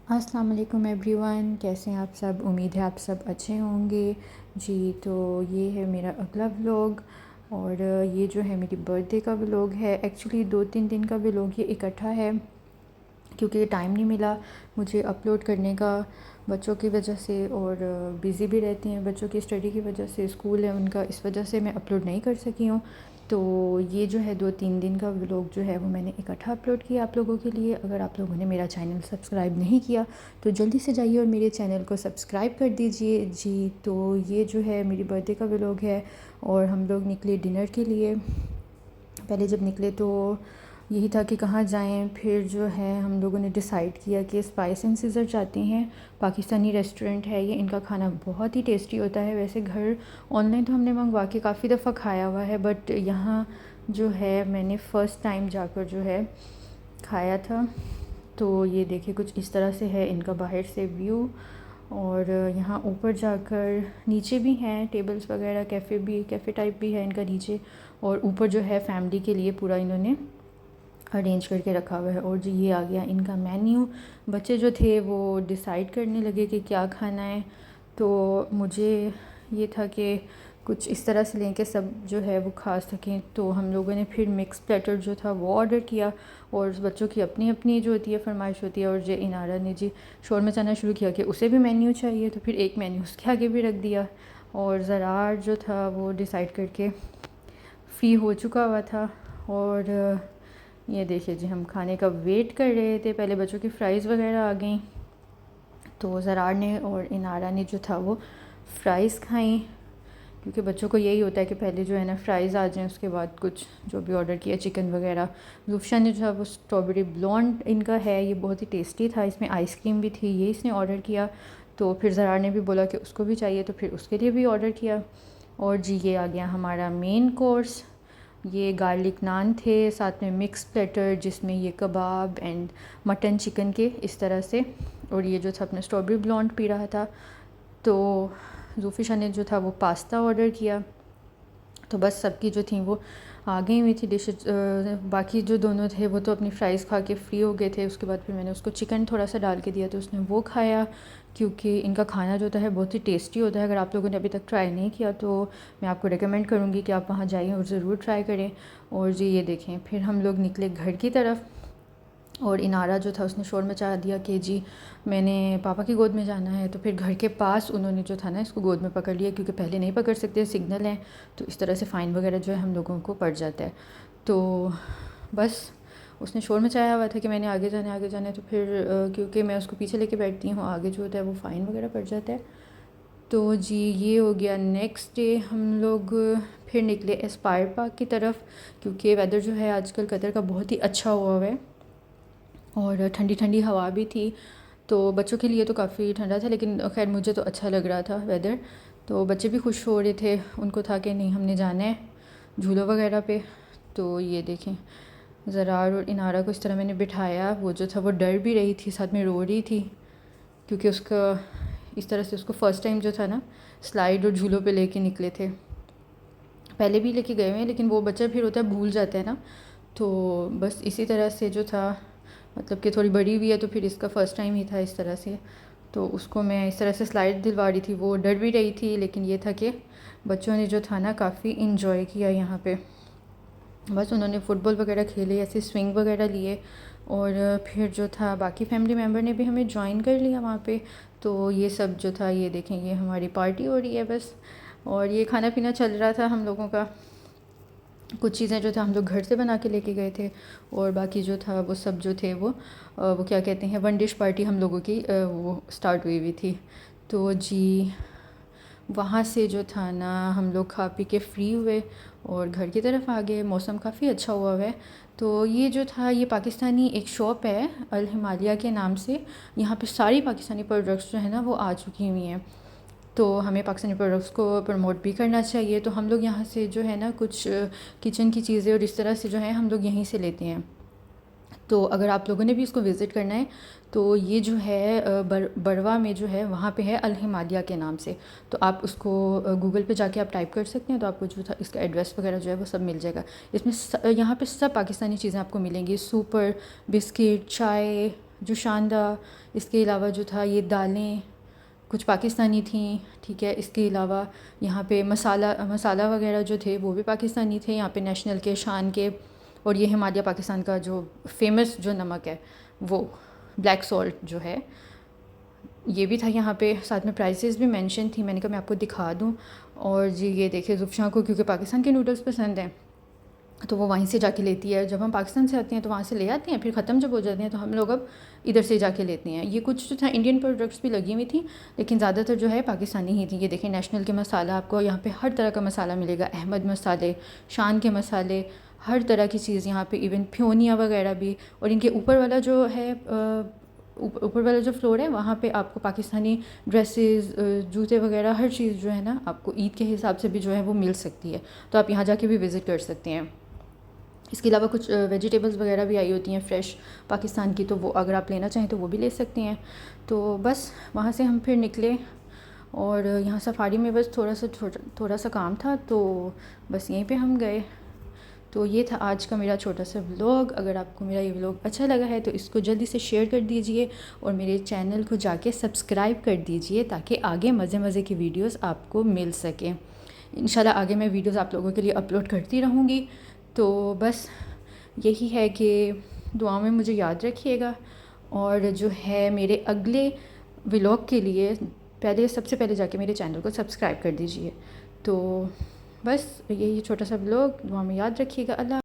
अस्सलाम वालेकुम एवरीवन, कैसे हैं आप सब। उम्मीद है आप सब अच्छे होंगे जी। तो ये है मेरा अगला व्लॉग और ये जो है मेरी बर्थडे का व्लॉग है। एक्चुअली 2-3 दिन का व्लॉग ये इकट्ठा है क्योंकि टाइम नहीं मिला मुझे अपलोड करने का बच्चों की वजह से, और बिज़ी भी रहती हैं बच्चों की स्टडी की वजह से, स्कूल है उनका, इस वजह से मैं अपलोड नहीं कर सकी हूँ। तो ये जो है 2-3 दिन का व्लॉग जो है वो मैंने इकट्ठा अपलोड किया आप लोगों के लिए। अगर आप लोगों ने मेरा चैनल सब्सक्राइब नहीं किया तो जल्दी से जाइए और मेरे चैनल को सब्सक्राइब कर दीजिए जी। तो ये जो है मेरी बर्थडे का व्लॉग है और हम लोग निकले डिनर के लिए। पहले जब निकले तो यही था कि कहाँ जाएं, फिर जो है हम लोगों ने डिसाइड किया कि स्पाइस एंड सीज़र जाते हैं। पाकिस्तानी रेस्टोरेंट है ये, इनका खाना बहुत ही टेस्टी होता है। वैसे घर ऑनलाइन तो हमने मंगवा के काफ़ी दफ़ा खाया हुआ है, बट यहाँ जो है मैंने फ़र्स्ट टाइम जाकर जो है खाया था। तो ये देखिए कुछ इस तरह से है इनका बाहर से व्यू। और यहाँ ऊपर जाकर नीचे भी हैं टेबल्स वगैरह, कैफ़े टाइप भी है इनका नीचे। और ऊपर जो है फैमिली के लिए पूरा इन्होंने अरेंज करके रखा हुआ है। और जी ये आ गया इनका मेन्यू। बच्चे जो थे वो डिसाइड करने लगे कि क्या खाना है, तो मुझे ये था कि कुछ इस तरह से लें कि सब जो है वो खा सकें। तो हम लोगों ने फिर मिक्स प्लेटर जो था वो ऑर्डर किया, और बच्चों की अपनी अपनी जो होती है फरमाइश होती है। और जो इनारा ने जी शोर मचाना शुरू किया कि उसे भी मेन्यू चाहिए, तो फिर एक मेन्यू उसके आगे भी रख दिया। और ज़रार जो था वो डिसाइड करके फ्री हो चुका हुआ था। और ये देखिए जी हम खाने का वेट कर रहे थे, पहले बच्चों की फ़्राइज़ वगैरह आ गई, तो ज़रार ने और इनारा ने जो था वो फ़्राइज़ खाई, क्योंकि बच्चों को यही होता है कि पहले जो है ना फ़्राइज़ आ जाएं, उसके बाद कुछ जो भी ऑर्डर किया चिकन वगैरह। ज़ुफ़शा ने जो है वो स्ट्रॉबेरी ब्लॉन्ड इनका है, ये बहुत ही टेस्टी था, इसमें आइसक्रीम भी थी, ये इसने ऑर्डर किया। तो फिर ज़रार ने भी बोला कि उसको भी चाहिए, तो फिर उसके लिए भी ऑर्डर किया। और जी ये आ गया हमारा मेन कोर्स। ये गार्लिक नान थे, साथ में मिक्स प्लेटर जिसमें ये कबाब एंड मटन चिकन के इस तरह से। और ये जो था अपने स्ट्रॉबेरी ब्लॉन्ड पी रहा था। तो ज़ूफ़िशा ने जो था वो पास्ता ऑर्डर किया। तो बस सबकी जो थी वो आ गई हुई थी डिशेज। बाकी जो दोनों थे वो तो अपनी फ़्राइज़ खा के फ्री हो गए थे। उसके बाद फिर मैंने उसको चिकन थोड़ा सा डाल के दिया तो उसने वो खाया, क्योंकि इनका खाना जो होता है बहुत ही टेस्टी होता है। अगर आप लोगों ने अभी तक ट्राई नहीं किया तो मैं आपको रिकमेंड करूँगी कि आप वहाँ जाइए और ज़रूर ट्राई करें। और जी ये देखें फिर हम लोग निकले घर की तरफ, और इनारा जो था उसने शोर मचा दिया कि जी मैंने पापा की गोद में जाना है। तो फिर घर के पास उन्होंने जो था ना इसको गोद में पकड़ लिया, क्योंकि पहले नहीं पकड़ सकते, सिग्नल है, तो इस तरह से फ़ाइन वगैरह जो है हम लोगों को पड़ जाता है। तो बस उसने शोर मचाया हुआ था कि मैंने आगे जाना है आगे जाना है। तो फिर क्योंकि मैं उसको पीछे लेके बैठती हूँ, आगे जो होता है वो फ़ाइन वगैरह पड़ जाता है। तो जी ये हो गया। नेक्स्ट डे हम लोग फिर निकले एस्पायर पार्क की तरफ, क्योंकि वेदर जो है आजकल कतर का बहुत ही अच्छा हुआ है और ठंडी ठंडी हवा भी थी। तो बच्चों के लिए तो काफ़ी ठंडा था, लेकिन खैर मुझे तो अच्छा लग रहा था वेदर। तो बच्चे भी खुश हो रहे थे, उनको था कि नहीं हमने जाना है झूलों वगैरह पे। तो ये देखें ज़रार और इनारा को इस तरह मैंने बिठाया, वो जो था वो डर भी रही थी, साथ में रो रही थी, क्योंकि उसका इस तरह से उसको फ़र्स्ट टाइम जो था ना स्लाइड और झूलों पे लेके निकले थे। पहले भी लेके गए हुए हैं, लेकिन वो बच्चा फिर होता है भूल जाता है ना। तो बस इसी तरह से जो था, मतलब कि थोड़ी बड़ी हुई है तो फिर इसका फ़र्स्ट टाइम ही था इस तरह से। तो उसको मैं इस तरह से स्लाइड दिलवा रही थी, वो डर भी रही थी, लेकिन ये था कि बच्चों ने जो था ना काफ़ी इंजॉय किया यहाँ पे। बस उन्होंने फ़ुटबॉल वगैरह खेले, ऐसे स्विंग वगैरह लिए, और फिर जो था बाकी फैमिली मेम्बर ने भी हमें ज्वाइन कर लिया वहाँ पे। तो ये सब जो था ये देखें ये हमारी पार्टी हो रही है बस। और ये खाना पीना चल रहा था हम लोगों का। कुछ चीज़ें जो था हम लोग घर से बना के लेके गए थे, और बाकी जो था वो सब जो थे वो क्या कहते हैं वन डिश पार्टी हम लोगों की वो स्टार्ट हुई हुई थी। तो जी वहाँ से जो था ना हम लोग खा पी के फ्री हुए और घर की तरफ आ गए। मौसम काफ़ी अच्छा हुआ है। तो ये जो था ये पाकिस्तानी एक शॉप है अल हिमालया के नाम से। यहाँ पे सारी पाकिस्तानी प्रोडक्ट्स जो है ना वो आ चुकी हुई हैं। तो हमें पाकिस्तानी प्रोडक्ट्स को प्रमोट भी करना चाहिए। तो हम लोग यहाँ से जो है ना कुछ किचन की चीज़ें और इस तरह से जो है हम लोग यहीं से लेते हैं। तो अगर आप लोगों ने भी इसको विज़िट करना है तो ये जो है बरवा में जो है वहाँ पे है अल हिमालया के नाम से। तो आप उसको गूगल पे जाके आप टाइप कर सकते हैं, तो आपको जो था इसका एड्रेस वगैरह जो है वो सब मिल जाएगा। इसमें यहाँ पे सब पाकिस्तानी चीज़ें आपको मिलेंगी, सूपर, बिस्किट, चाय, जो शानदार, इसके अलावा जो था ये दालें कुछ पाकिस्तानी थी, ठीक है। इसके अलावा यहाँ पे मसाला वगैरह जो थे वो भी पाकिस्तानी थे, यहाँ पे नेशनल के, शान के। और ये हिमालय पाकिस्तान का जो फेमस जो नमक है वो ब्लैक सॉल्ट जो है, ये भी था यहाँ पे। साथ में प्राइसेस भी मेंशन थी, मैंने कहा मैं आपको दिखा दूँ। और जी ये देखिए, ज़ुफ़शान को क्योंकि पाकिस्तान के नूडल्स पसंद हैं तो वो वहीं से जाके लेती है। जब हम पाकिस्तान से आते हैं तो वहाँ से ले आते हैं, फिर ख़त्म जब हो जाते हैं तो हम लोग अब इधर से जाके लेते हैं। ये कुछ जो था इंडियन प्रोडक्ट्स भी लगी हुई थी, लेकिन ज़्यादातर जो है पाकिस्तानी ही थी। ये देखें, नेशनल के मसाला, आपको यहाँ पे हर तरह का मसाला मिलेगा। अहमद मसाले, शान के मसाले, हर तरह की चीज़ यहाँ पे, इवन फ्योनिया वगैरह भी। और इनके ऊपर वाला जो है ऊपर वाला जो फ्लोर है वहाँ पे आपको पाकिस्तानी ड्रेसेस, जूते वगैरह हर चीज़ जो है ना, आपको ईद के हिसाब से भी जो है वो मिल सकती है। तो आप यहाँ जाके भी विज़िट कर सकते हैं। इसके अलावा कुछ वेजिटेबल्स वगैरह भी आई होती हैं फ़्रेश पाकिस्तान की, तो वो अगर आप लेना चाहें तो वो भी ले सकती हैं। तो बस वहाँ से हम फिर निकले और यहाँ सफारी में बस थोड़ा सा काम था, तो बस यहीं पे हम गए। तो ये था आज का मेरा छोटा सा व्लॉग। अगर आपको मेरा ये व्लॉग अच्छा लगा है तो इसको जल्दी से शेयर कर दीजिए और मेरे चैनल को जाके सब्सक्राइब कर दीजिए, ताकि आगे मज़े मज़े की वीडियोस आपको मिल सकें। इंशाल्लाह आगे मैं वीडियोस आप लोगों के लिए अपलोड करती रहूँगी। तो बस यही है कि दुआ में मुझे याद रखिएगा, और जो है मेरे अगले व्लॉग के लिए सबसे पहले जाके मेरे चैनल को सब्सक्राइब कर दीजिए। तो बस यही छोटा सा व्लॉग, दुआ में याद रखिएगा। अल्लाह।